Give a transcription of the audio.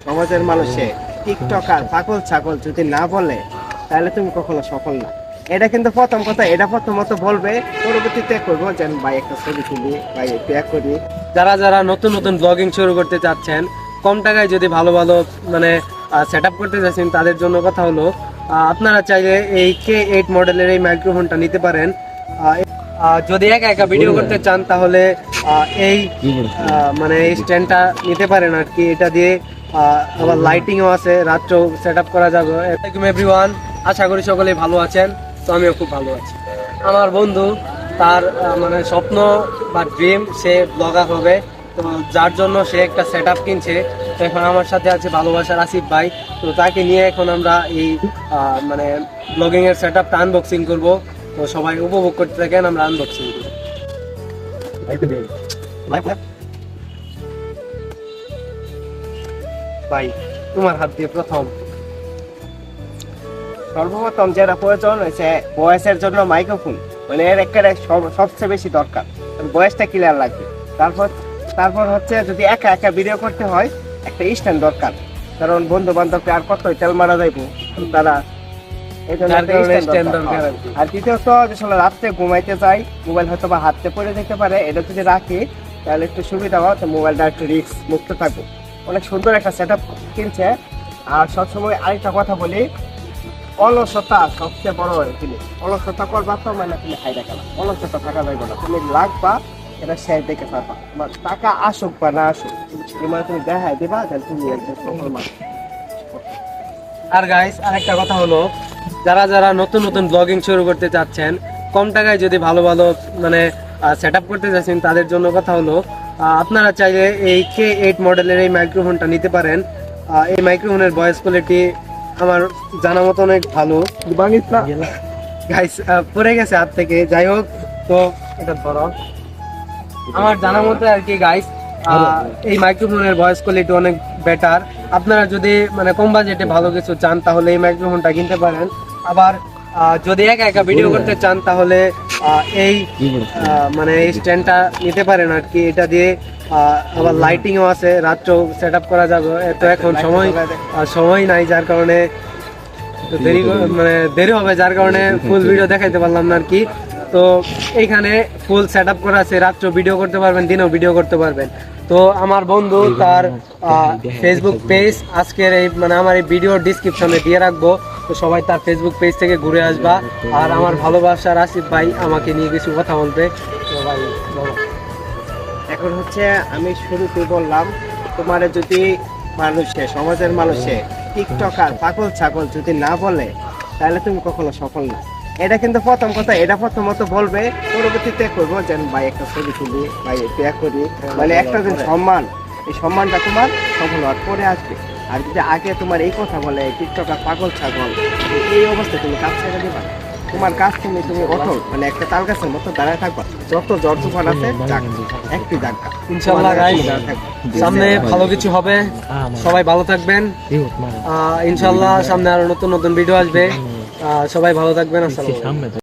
সমাজের মানুষে টিকটকার পাগল ছাগল যদি না বলে তাহলে তুমি কখনো সফল না। এটা কিন্তু প্রথম কথা, এটা প্রথমত বলবে, পরবর্তীতে করবো যে ভাই একটা ছবি তুলি, ভাই এটা করি। যারা যারা নতুন নতুন ব্লগিং শুরু করতে চাচ্ছেন, কম টাকায় যদি ভালো ভালো মানে সেট আপ করতে চাচ্ছেন, তাদের জন্য কথা হলো আপনারা চাইলে এই K8 মডেলের এই মাইক্রোফোনটা নিতে পারেন। যদি একা একা ভিডিও করতে চান তাহলে এই মানে এই স্ট্যান্ডটা নিতে পারেন আর কি। এটা দিয়ে আবার লাইটিংও আছে, রাত্রেও সেট আপ করা যাবে। আসসালামু এভরিওয়ান, আশা করি সকলেই ভালো আছেন। তো আমিও খুব ভালো আছি। আমার বন্ধু তার মানে স্বপ্ন বা ড্রিম, সে ব্লগার হবে। তো যার জন্য সে একটা সেট আপ কিনছে। তো এখন আমার সাথে আছে ভালোবাসার আসিফ ভাই। তো তাকে নিয়ে এখন আমরা এই মানে ব্লগিং এর সেট আপটা আনবক্সিং করবো। তো সবাই উপভোগ করতে থাকেন, আমরা আনবক্সিং করব। ভাই তোমার হাত দিয়ে প্রথম সর্বপ্রথম যেটা প্রয়োজন হয়েছে বয়সের জন্য মাইক্রোফোন, মানে এর একটা সবচেয়ে বেশি দরকার, বয়সটা ক্লিয়ার লাগবে। তারপর তারপর হচ্ছে যদি একা একা ভিডিও করতে হয় একটা স্ট্যান্ড দরকার, কারণ বন্ধু বান্ধবকে আর কত তেল মারা যাইবো তারা, এই জন্য একটা stand দরকার। আর দ্বিতীয়ত যখন রাত্রে ঘুমাইতে যাই, মোবাইল হয়তো বা হাতে পড়ে যেতে পারে, এটা যদি রাখি তাহলে একটু সুবিধা হয়, তো মোবাইলটা একটু রিস্ক মুক্ত থাকবো। অনেক সুন্দর একটা সেট আপ কিনছে। আর সবসময় আরেকটা কথা বলি, অলসতা সবচেয়ে বড় জিনিস। অলসতা করবা তো মানে তুমি হাইরা গেলা, অলসতা থাকা যাইবে না। তুমি লাগবা, এটা শেয়ার দেখে পারবা, তোমার টাকা আসুক বা না আসুক, মানে তুমি দেখাই দিবা যে তুমি একজন সফল মানুষ। আর গাইস, আরেকটা কথা হলো, যারা যারা নতুন নতুন ব্লগিং শুরু করতে চাচ্ছেন, কম টাকায় যদি ভালো ভালো মানে সেট আপ করতে চাচ্ছেন, তাদের জন্য কথা হলো আপনারা চাইলে এই K8 মডেলের এই মাইক্রোফোনটা নিতে পারেন। এই মাইক্রোফোনের ভয়েস কোয়ালিটি আমার জানা মতো অনেক ভালো। গাইস পড়ে গেছে হাত থেকে, যাই হোক। তো এটা ধরো, আমার জানা মতো আর কি গাইস, এই মাইক্রোফোনের ভয়েস কোয়ালিটি অনেক বেটার। আপনারা যদি মানে কম বাজেটে ভালো কিছু চান তাহলে এই মাইক্রোফোনটা কিনতে পারেন। আবার যদি একা একা ভিডিও করতে চান তাহলে এই মানে এই স্ট্যান্ডটা নিতে পারেন আর কি। এটা দিয়ে আবার লাইটিংও আছে, রাত্রেও সেট আপ করা যাবে। তো এখন সময় নাই, যার কারণে দেরি হবে, যার কারণে ফুল ভিডিও দেখাইতে পারলাম না আর কি। তো এইখানে ফুল সেট আপ করা আছে, রাত্রেও ভিডিও করতে পারবেন, দিনেও ভিডিও করতে পারবেন। তো আমার বন্ধু তার ফেসবুক পেজ আজকের এই মানে আমার এই ভিডিও ডিসক্রিপশনে দিয়ে রাখবো। তো সবাই তার ফেসবুক পেজ থেকে ঘুরে আসবা। আর আমার ভালোবাসার আসিফ ভাই আমাকে নিয়ে কিছু কথা বলবে। তো ভাই বলো। এখন হচ্ছে আমি শুরুতে বললাম, তোমার যদি সমাজের মানুষে টিকটকার পাগল ছাগল যদি না বলে তাহলে তুমি কখনো সফল না। এটা কিন্তু প্রথম কথা, এটা প্রথমত বলবে, পরবর্তীতে করবো যে ভাই একটা ছবি তুলি, ভাই এটা করি, মানে একটা যে সম্মান, এই সম্মানটা তোমার সফল হওয়ার পরে আসবে। আর যদি আগে তোমার এই কথা বলে টিকটকার পাগল ছাগল, এই অবস্থায় তুমি কাজ ছেড়ে দিবা, তোমার কাজ তুমি অটল মানে একটা তাল গাছের মতো দাঁড়ায় থাকবা। যত জ্বর তুফান আছে একটি জায়গা, ইনশাআল্লাহ গাইস, সামনে ভালো কিছু হবে। সবাই ভালো থাকবেন ইনশাআল্লাহ। সামনে আরো নতুন নতুন ভিডিও আসবে। সবাই ভালো থাকবেন। আসসালামু আলাইকুম।